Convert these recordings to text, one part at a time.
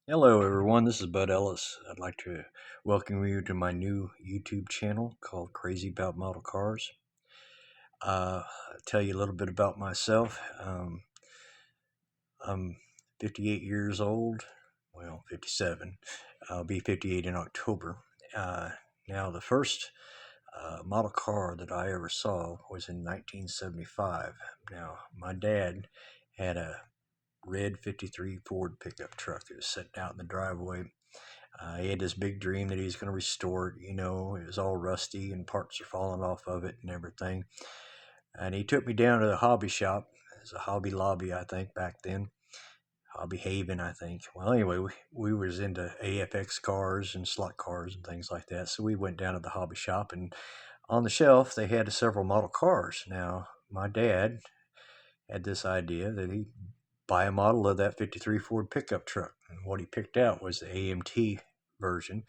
Hello, everyone. This is Bud Ellis. I'd like to welcome you to my new YouTube channel called Crazy About Model Cars. I'll tell you a little bit about myself. I'm 58 years old. Well, 57. I'll be 58 in October. Uh, now, the first model car that I ever saw was in 1975. Now, my dad had a red 53 Ford pickup truck that was sitting out in the driveway. He had this big dream that he was going to restore it. It was all rusty and parts are falling off of it and everything. And he took me down to the hobby shop. It was a Hobby Lobby, I think, back then. Hobby Haven, I think. Well, anyway, we was into AFX cars and slot cars and things like that. So we went down to the hobby shop, and on the shelf they had several model cars. Now, my dad had this idea that he'd buy a model of that 53 Ford pickup truck. And what he picked out was the AMT version.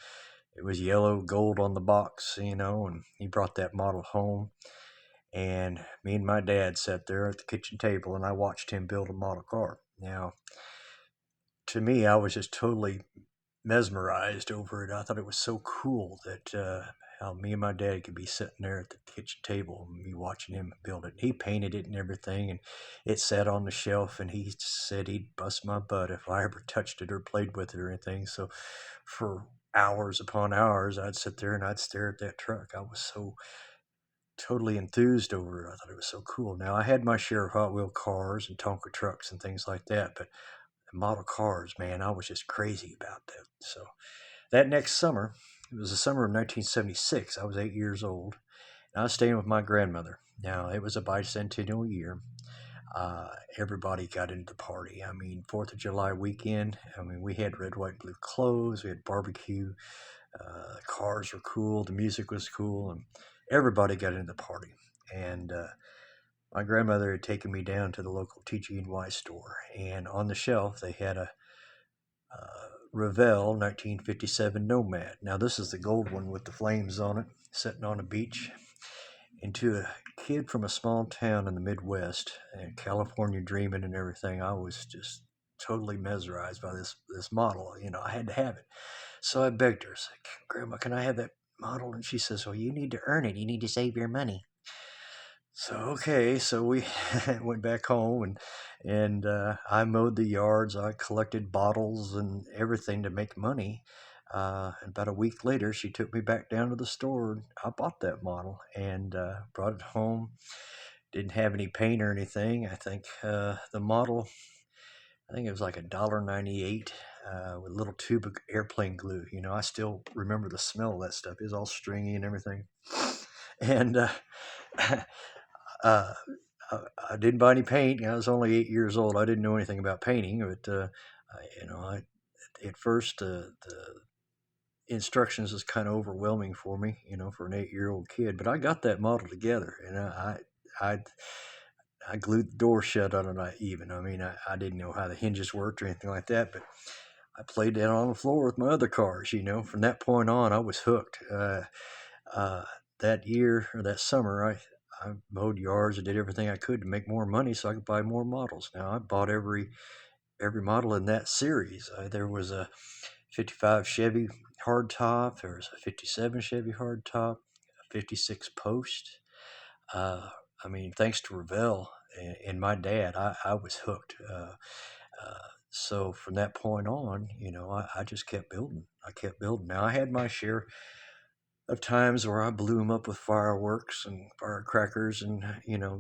It was yellow gold on the box, and he brought that model home. And me and my dad sat there at the kitchen table and I watched him build a model car. Now, to me, I was just totally mesmerized over it. I thought it was so cool that how me and my dad could be sitting there at the kitchen table and me watching him build it. He painted it and everything, and it sat on the shelf. And he said he'd bust my butt if I ever touched it or played with it or anything. So, for hours upon hours, I'd sit there and I'd stare at that truck. I was so totally enthused over it. I thought it was so cool. Now, I had my share of Hot Wheel cars and Tonka trucks and things like that, but model cars, man, I was just crazy about that. So that next summer, it was the summer of 1976. I was 8 years old, and I was staying with my grandmother. Now, it was a bicentennial year. Everybody got into the party. I mean, 4th of July weekend. I mean, we had red, white, blue clothes. We had barbecue. The cars were cool. The music was cool, and everybody got into the party. And my grandmother had taken me down to the local TG&Y store, and on the shelf they had a Revell 1957 Nomad. Now, this is the gold one with the flames on it, sitting on a beach. And to a kid from a small town in the Midwest and California dreaming and everything, I was just totally mesmerized by this model. I had to have it. So I begged her, I said, Grandma, can I have that model? And she says, well, you need to earn it. You need to save your money. So okay, so we went back home and I mowed the yards. I collected bottles and everything to make money. And about a week later, she took me back down to the store. And I bought that model and brought it home. Didn't have any paint or anything. I think the model, I think it was like $1.98 with a little tube of airplane glue. I still remember the smell of that stuff. It was all stringy and everything. And uh, I didn't buy any paint. I was only 8 years old. I didn't know anything about painting, but at first the instructions was kind of overwhelming for me, for an 8-year-old kid. But I got that model together, and I I glued the door shut on it. I mean, I didn't know how the hinges worked or anything like that, but I played down on the floor with my other cars. From that point on, I was hooked. Uh, that year or that summer, I mowed yards and did everything I could to make more money so I could buy more models. Now, I bought every model in that series. There was a 55 Chevy hardtop. There was a 57 Chevy hardtop, a 56 Post. Uh, I mean, thanks to Revell and my dad, I was hooked. So from that point on, I just kept building. I kept building. Now, I had my share of times where I blew them up with fireworks and firecrackers and,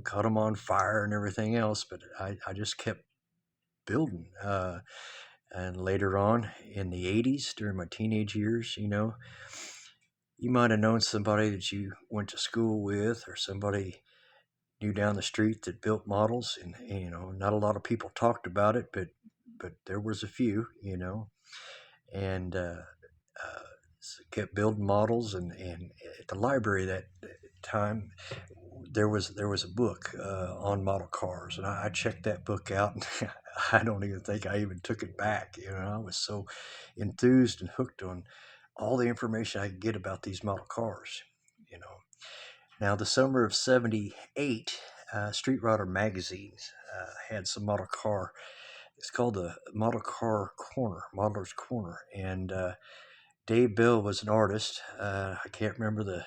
caught them on fire and everything else, but I just kept building. And later on in the 80s, during my teenage years, you might have known somebody that you went to school with or somebody knew down the street that built models. And not a lot of people talked about it, but there was a few, and uh, kept building models. And at the library that time, there was a book on model cars, and I checked that book out, and I don't even think I even took it back. I was so enthused and hooked on all the information I could get about these model cars. You know, Now the summer of '78, Street Rodder magazine had some model car It's called the Model Car Corner, Modeler's Corner, and Dave Bill was an artist. I can't remember the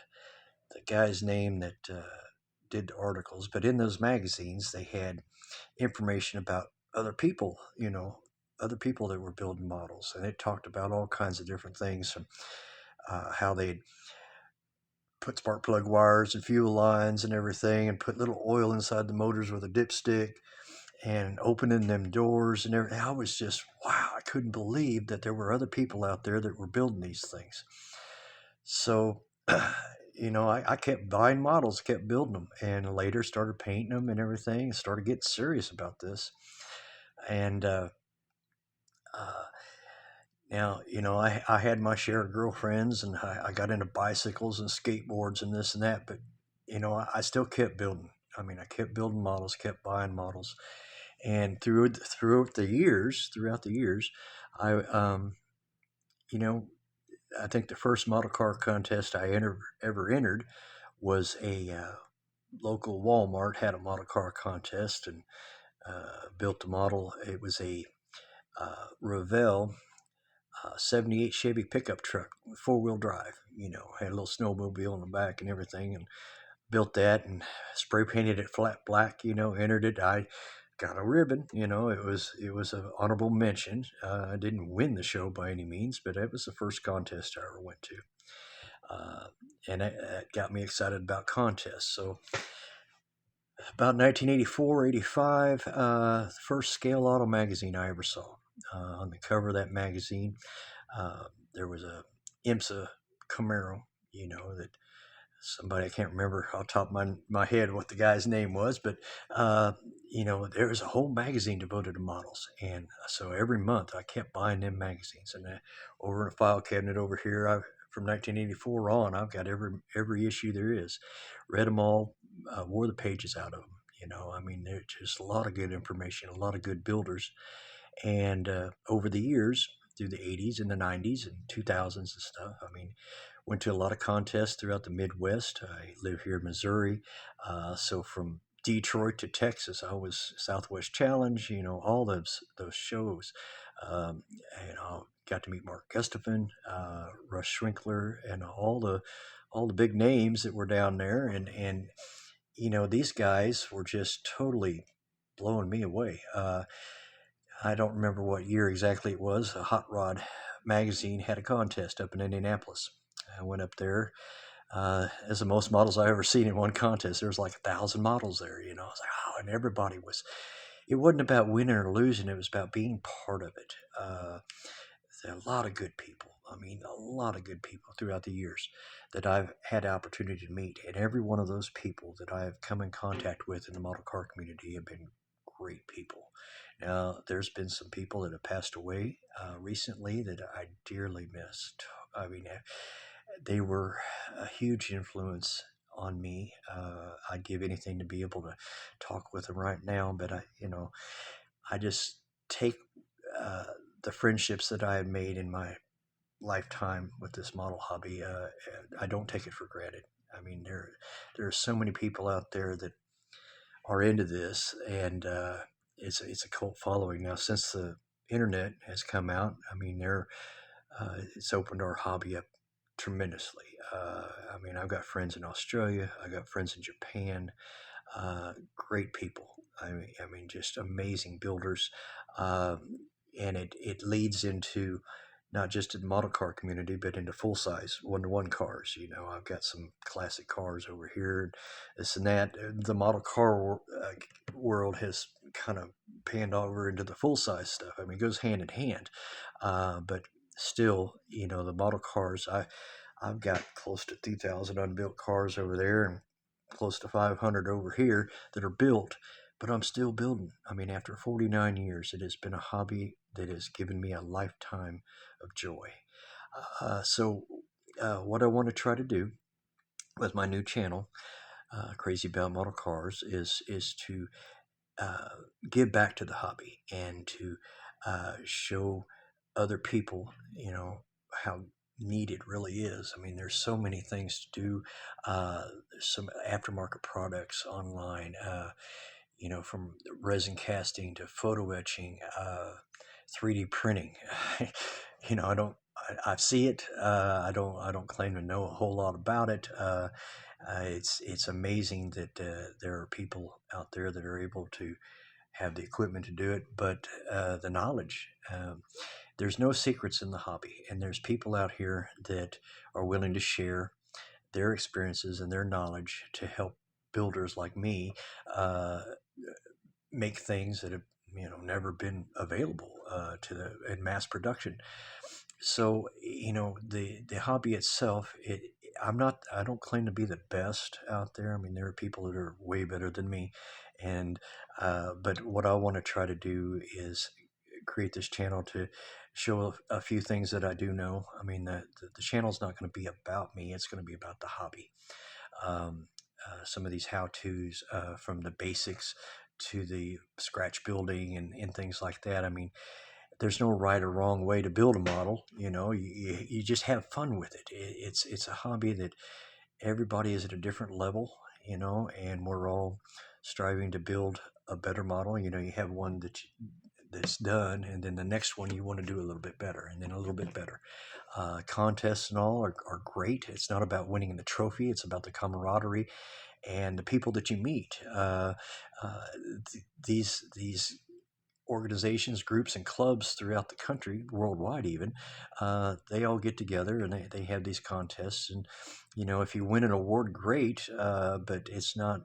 guy's name that did the articles, but in those magazines they had information about other people, other people that were building models, and it talked about all kinds of different things from how they'd put spark plug wires and fuel lines and everything, and put little oil inside the motors with a dipstick, and opening them doors and everything. I was just wow! I couldn't believe that there were other people out there that were building these things. So, I kept buying models, kept building them, and later started painting them and everything, and started getting serious about this. And uh, now, I had my share of girlfriends, and I got into bicycles and skateboards and this and that, but, I still kept building. I mean, I kept building models, kept buying models, and throughout the years, I, you know, I think the first model car contest ever entered was a local Walmart had a model car contest, and built a model. It was a Revell 78 Chevy pickup truck with 4-wheel drive. Had a little snowmobile in the back and everything, and built that and spray painted it flat black. Entered it. I got a ribbon. It was an honorable mention. I didn't win the show by any means, but it was the first contest I ever went to. Uh, and it got me excited about contests. So about 1984, 85, the first Scale Auto magazine I ever saw. On the cover of that magazine, there was a IMSA Camaro, that somebody, I can't remember off the top of my head what the guy's name was, but there was a whole magazine devoted to models, and so every month I kept buying them magazines, and over in a file cabinet over here, from 1984 on, I've got every issue there is. Read them all, wore the pages out of them. I mean, there's just a lot of good information, a lot of good builders, and over the years, through the 80s and the 90s and 2000s and stuff, I mean, went to a lot of contests throughout the Midwest. I live here in Missouri. So from Detroit to Texas, I was Southwest Challenge, all those shows. Um, got to meet Mark Gustafson, Russ Schwinkler, and all the big names that were down there. And these guys were just totally blowing me away. I don't remember what year exactly it was. A Hot Rod magazine had a contest up in Indianapolis. I went up there. As the most models I ever seen in one contest. There was like 1,000 models there. I was like, oh, and everybody was. It wasn't about winning or losing. It was about being part of it. There are a lot of good people. I mean, a lot of good people throughout the years that I've had the opportunity to meet, and every one of those people that I have come in contact with in the model car community have been great people. Now, there's been some people that have passed away recently that I dearly missed. I mean, they were a huge influence on me. I'd give anything to be able to talk with them right now, but I just take uh, the friendships that I have made in my lifetime with this model hobby. I don't take it for granted. I mean, there are so many people out there that are into this, and it's a cult following now. Since the internet has come out, I mean, it's opened our hobby up tremendously. I mean, I've got friends in Australia, I got friends in Japan, great people. I mean, just amazing builders, and it leads into not just in the model car community, but into full size 1-to-1 cars. I've got some classic cars over here, this and that. The model car world has kind of panned over into the full size stuff. I mean, it goes hand in hand, but still, the model cars. I've got close to 2,000 unbuilt cars over there, and close to 500 over here that are built, but I'm still building. I mean, after 49 years, it has been a hobby that has given me a lifetime of joy. So, what I want to try to do with my new channel, Crazy About Model Cars, is to uh, give back to the hobby and to show other people, how neat it really is. I mean, there's so many things to do. There's some aftermarket products online. from resin casting to photo etching, 3D printing. I don't. I see it. I don't claim to know a whole lot about it. It's amazing that there are people out there that are able to have the equipment to do it, but the knowledge. There's no secrets in the hobby, and there's people out here that are willing to share their experiences and their knowledge to help builders like me uh, make things that have never been available to the in mass production. So the hobby itself, I don't claim to be the best out there. I mean, there are people that are way better than me, and but what I want to try to do is create this channel to show a few things that I do know. I mean, the channel's not going to be about me, it's going to be about the hobby. Some of these how-tos, from the basics to the scratch building and things like that. I mean, there's no right or wrong way to build a model. You just have fun with it. It's a hobby that everybody is at a different level, and we're all striving to build a better model. You have one that's done, and then the next one you want to do a little bit better, and then a little bit better. Contests and all are great. It's not about winning the trophy, it's about the camaraderie and the people that you meet. Uh, these organizations, groups, and clubs throughout the country, worldwide even, they all get together and they have these contests. And if you win an award, great, but it's not.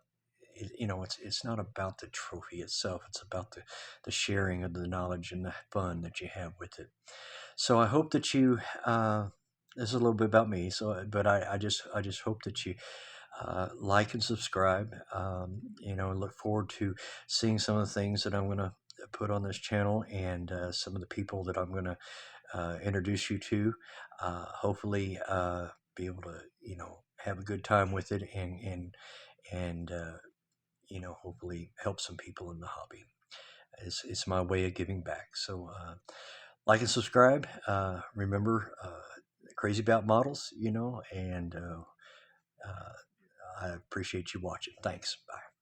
It's not about the trophy itself. It's about the sharing of the knowledge and the fun that you have with it. So I hope that you. This is a little bit about me. So, but I just hope that you like and subscribe. Look forward to seeing some of the things that I'm going to put on this channel, and some of the people that I'm going to introduce you to. Hopefully, be able to have a good time with it, and hopefully help some people in the hobby. It's my way of giving back. So like and subscribe. Remember, crazy about models, and I appreciate you watching. Thanks. Bye.